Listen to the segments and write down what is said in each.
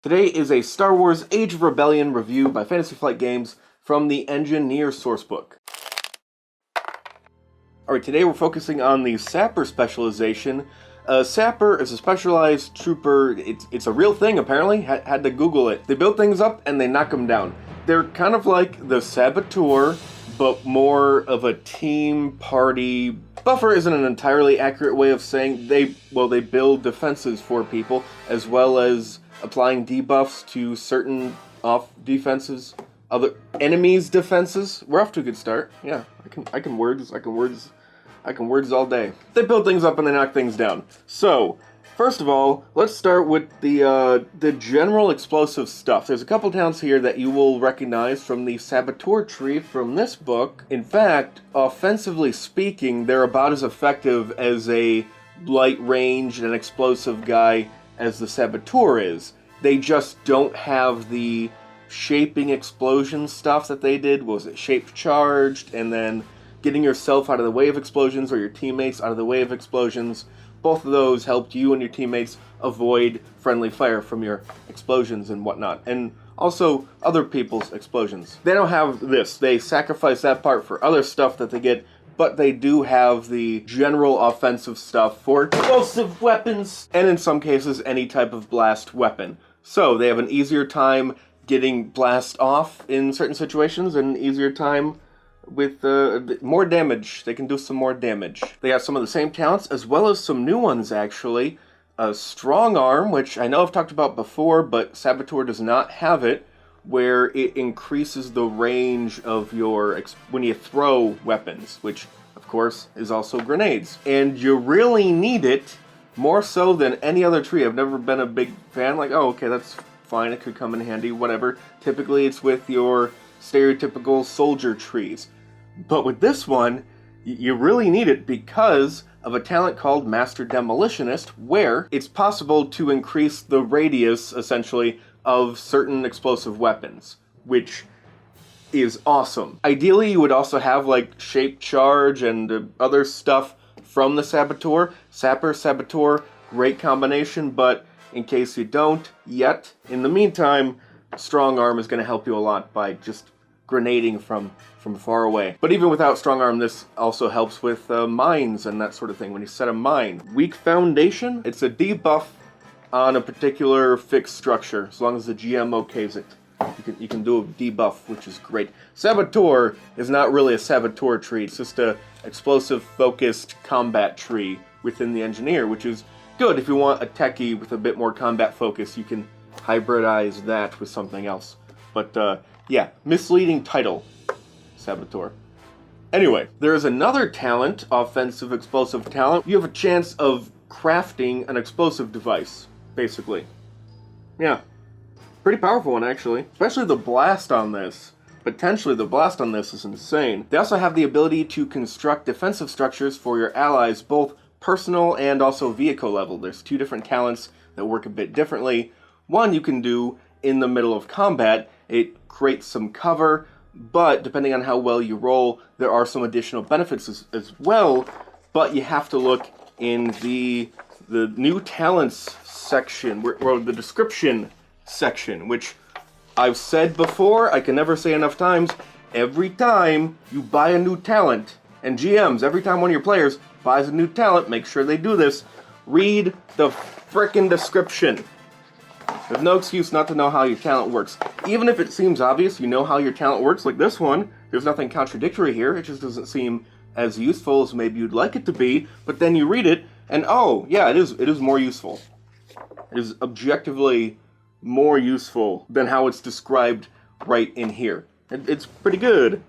Today is a Star Wars Age of Rebellion review by Fantasy Flight Games from the Engineer sourcebook. Alright, today we're focusing on the Sapper specialization. Sapper is a specialized trooper. It's a real thing, apparently. Had to Google it. They build things up and they knock them down. They're kind of like the Saboteur, but more of a team party. Buffer isn't an entirely accurate way of saying they build defenses for people, as well as applying debuffs to certain off defenses, other enemies' defenses. We're off to a good start. Yeah, I can words all day. They build things up and they knock things down. So, first of all, let's start with the general explosive stuff. There's a couple towns here that you will recognize from the Saboteur tree from this book. In fact, offensively speaking, they're about as effective as a light range and explosive guy as the Saboteur is. They just don't have the shaping explosion stuff that they did. Was it shaped charged and then getting yourself out of the way of explosions or your teammates out of the way of explosions? Both of those helped you and your teammates avoid friendly fire from your explosions and whatnot, and also other people's explosions. They don't have this. They sacrifice that part for other stuff that they get, but they do have the general offensive stuff for explosive weapons, and in some cases, any type of blast weapon. So they have an easier time getting blast off in certain situations, and an easier time with more damage. They can do some more damage. They have some of the same talents, as well as some new ones, actually. A strong arm, which I know I've talked about before, but Saboteur does not have it, where it increases the range of your when you throw weapons, which of course is also grenades. And you really need it more so than any other tree. I've never been a big fan, like, oh, okay, that's fine, it could come in handy, whatever. Typically it's with your stereotypical soldier trees. But with this one, you really need it because of a talent called Master Demolitionist, where it's possible to increase the radius, essentially, of certain explosive weapons, which is awesome. Ideally, you would also have, like, Shape Charge and other stuff from the Saboteur. Sapper, Saboteur, great combination, but in case you don't yet, in the meantime, Strong Arm is going to help you a lot by just grenading from far away. But even without Strong Arm, this also helps with mines and that sort of thing when you set a mine. Weak Foundation, it's a debuff on a particular fixed structure, as long as the GM okays it. You can do a debuff, which is great. Saboteur is not really a Saboteur tree, it's just a explosive-focused combat tree within the Engineer, which is good. If you want a techie with a bit more combat focus, you can hybridize that with something else. But, yeah, misleading title, Saboteur. Anyway, there is another talent, offensive explosive talent. You have a chance of crafting an explosive device, basically. Yeah. Pretty powerful one, actually. Especially the blast on this. Potentially, the blast on this is insane. They also have the ability to construct defensive structures for your allies, both personal and also vehicle level. There's two different talents that work a bit differently. One you can do in the middle of combat. It creates some cover, but depending on how well you roll, there are some additional benefits as well. But you have to look in the new talents section, or the description section, which I've said before, I can never say enough times. Every time you buy a new talent, and GMs, every time one of your players buys a new talent, make sure they do this, read the frickin' description. There's no excuse not to know how your talent works. Even if it seems obvious you know how your talent works, like this one, there's nothing contradictory here, it just doesn't seem as useful as maybe you'd like it to be, but then you read it, and oh, yeah, it is more useful. It is objectively more useful than how it's described right in here. It's pretty good.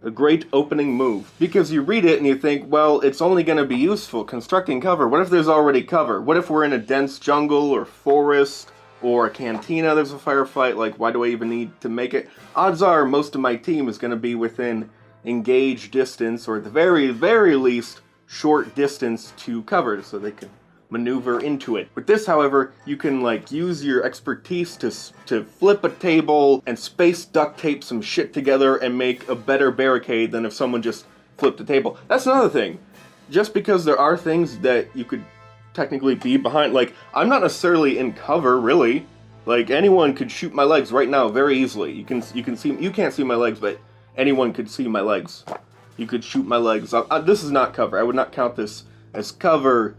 A great opening move. Because you read it and you think, well, it's only going to be useful constructing cover. What if there's already cover? What if we're in a dense jungle or forest or a cantina, there's a firefight? Like, why do I even need to make it? Odds are most of my team is going to be within engaged distance, or at the very, very least, short distance to cover, so they can maneuver into it. With this, however, you can like use your expertise to flip a table and space duct tape some shit together and make a better barricade than if someone just flipped the table. That's another thing. Just because there are things that you could technically be behind, like, I'm not necessarily in cover, really. Like, anyone could shoot my legs right now very easily. You can't see my legs, but anyone could see my legs. You could shoot my legs. This is not cover. I would not count this as cover.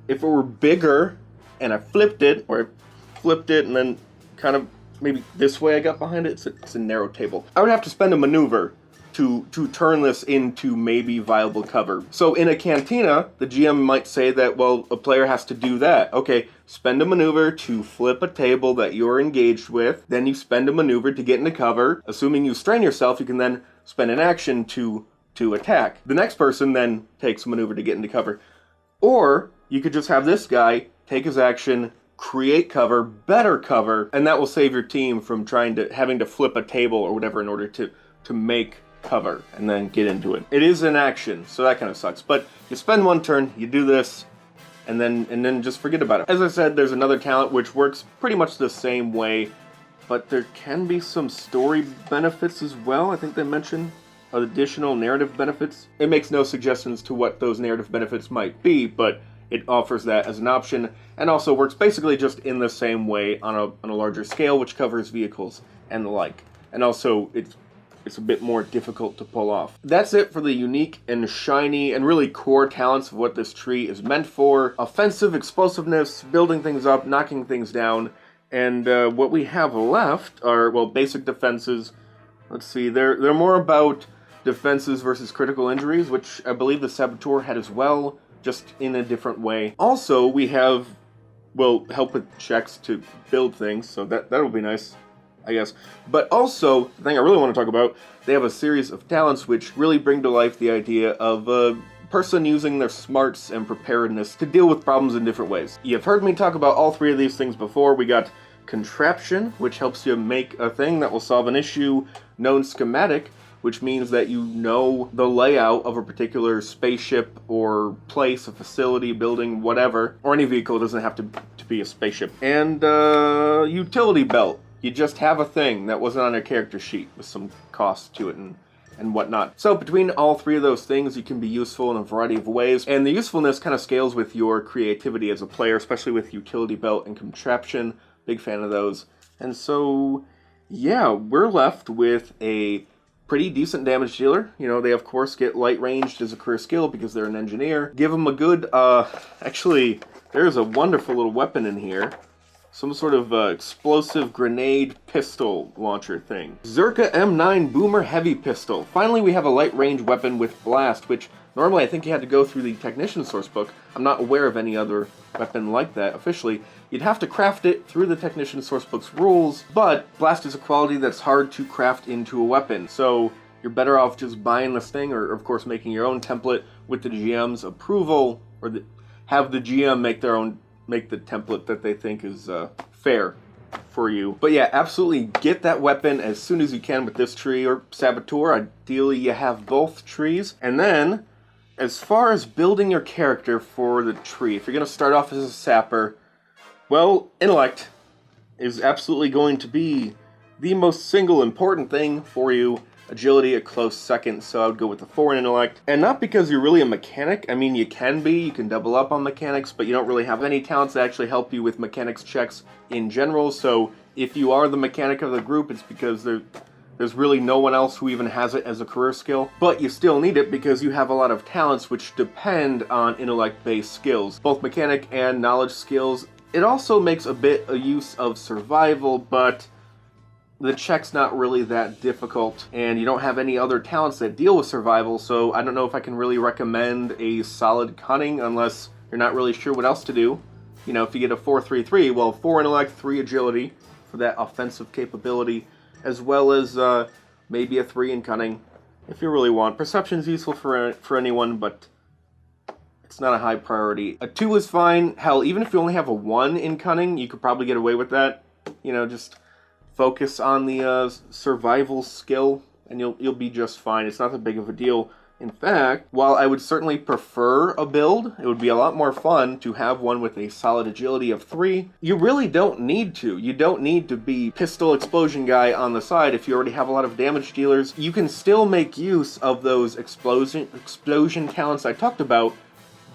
If it were bigger and I flipped it, or I flipped it and then kind of maybe this way I got behind it, it's a narrow table. I would have to spend a maneuver to turn this into maybe viable cover. So in a cantina, the GM might say that, well, a player has to do that. Okay, spend a maneuver to flip a table that you're engaged with, then you spend a maneuver to get into cover. Assuming you strain yourself, you can then spend an action to attack. The next person then takes a maneuver to get into cover. Or you could just have this guy take his action, create cover, better cover, and that will save your team from having to flip a table or whatever in order to make cover and then get into it. It is an action, so that kind of sucks. But you spend one turn, you do this, and then just forget about it. As I said, there's another talent which works pretty much the same way, but there can be some story benefits as well. I think they mention additional narrative benefits. It makes no suggestions to what those narrative benefits might be, but it offers that as an option, and also works basically just in the same way on a larger scale, which covers vehicles and the like. And also, it's a bit more difficult to pull off. That's it for the unique and shiny and really core talents of what this tree is meant for. Offensive explosiveness, building things up, knocking things down, and what we have left are, well, basic defenses. Let's see, they're more about defenses versus critical injuries, which I believe the Saboteur had as well, just in a different way. Also, we have, well, help with checks to build things, so that'll be nice, I guess. But also, the thing I really want to talk about, they have a series of talents which really bring to life the idea of a person using their smarts and preparedness to deal with problems in different ways. You've heard me talk about all three of these things before. We got Contraption, which helps you make a thing that will solve an issue. Known Schematic, which means that you know the layout of a particular spaceship or place, a facility, building, whatever. Or any vehicle, it doesn't have to be a spaceship. And Utility Belt. You just have a thing that wasn't on your character sheet with some cost to it and whatnot. So between all three of those things, you can be useful in a variety of ways. And the usefulness kind of scales with your creativity as a player, especially with Utility Belt and Contraption. Big fan of those. And so, yeah, we're left with a pretty decent damage dealer. You know, they of course get light ranged as a career skill because they're an engineer. Give them a good, actually, there's a wonderful little weapon in here. Some sort of explosive grenade pistol launcher thing. Zerka M9 Boomer Heavy Pistol. Finally, we have a light range weapon with blast, which normally I think you had to go through the Technician sourcebook. I'm not aware of any other weapon like that officially. You'd have to craft it through the Technician sourcebook's rules, but blast is a quality that's hard to craft into a weapon. So you're better off just buying this thing, or of course making your own template with the GM's approval, or have the GM make the template that they think is fair for you. But yeah, absolutely get that weapon as soon as you can with this tree or Saboteur. Ideally, you have both trees. And then, as far as building your character for the tree, if you're going to start off as a Sapper, well, Intellect is absolutely going to be the most single important thing for you. Agility a close second, so I would go with the 4 in Intellect. And not because you're really a mechanic. I mean, you can be. You can double up on mechanics, but you don't really have any talents that actually help you with mechanics checks in general. So if you are the mechanic of the group, it's because there's really no one else who even has it as a career skill. But you still need it because you have a lot of talents which depend on intellect-based skills, both mechanic and knowledge skills. It also makes a bit of use of survival, but the check's not really that difficult, and you don't have any other talents that deal with survival, so I don't know if I can really recommend a solid cunning unless you're not really sure what else to do. You know, if you get a 4-3-3, well, 4 intellect, 3 agility for that offensive capability, as well as maybe a 3 in cunning, if you really want. Perception's useful for anyone, but it's not a high priority. A 2 is fine. Hell, even if you only have a 1 in cunning, you could probably get away with that. You know, just focus on the survival skill, and you'll be just fine. It's not that big of a deal. In fact, while I would certainly prefer a build, it would be a lot more fun to have one with a solid agility of 3. You really don't need to. You don't need to be pistol explosion guy on the side if you already have a lot of damage dealers. You can still make use of those explosion talents I talked about,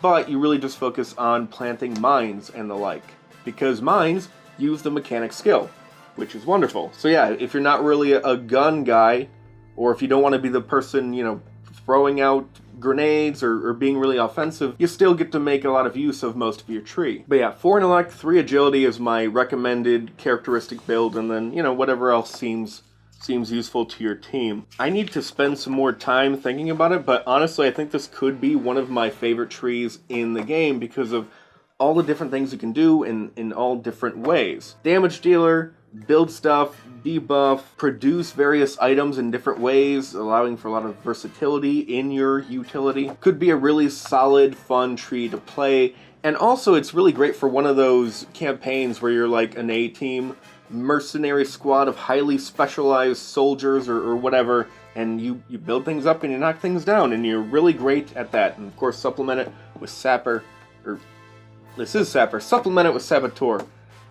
but you really just focus on planting mines and the like. Because mines, use the mechanic skill, which is wonderful. So yeah, if you're not really a gun guy, or if you don't want to be the person, you know, throwing out grenades or being really offensive, you still get to make a lot of use of most of your tree. But yeah, 4 intellect, 3 agility is my recommended characteristic build, and then, you know, whatever else seems useful to your team. I need to spend some more time thinking about it, but honestly, I think this could be one of my favorite trees in the game because of all the different things you can do in all different ways. Damage dealer, build stuff, debuff, produce various items in different ways, allowing for a lot of versatility in your utility. Could be a really solid, fun tree to play, and also it's really great for one of those campaigns where you're like an A-team mercenary squad of highly specialized soldiers or whatever, and you build things up and you knock things down, and you're really great at that. And of course, supplement it with Sapper, or this is Sapper, supplement it with Saboteur.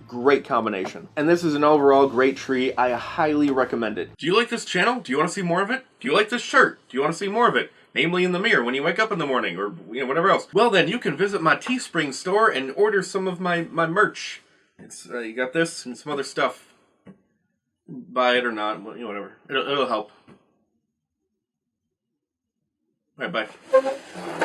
Great combination. And this is an overall great tree. I highly recommend it. Do you like this channel? Do you want to see more of it? Do you like this shirt? Do you want to see more of it? Namely in the mirror when you wake up in the morning, or you know, whatever else. Well then, you can visit my Teespring store and order some of my merch. It's you got this and some other stuff. Buy it or not, you know, whatever. It'll help. Alright, bye.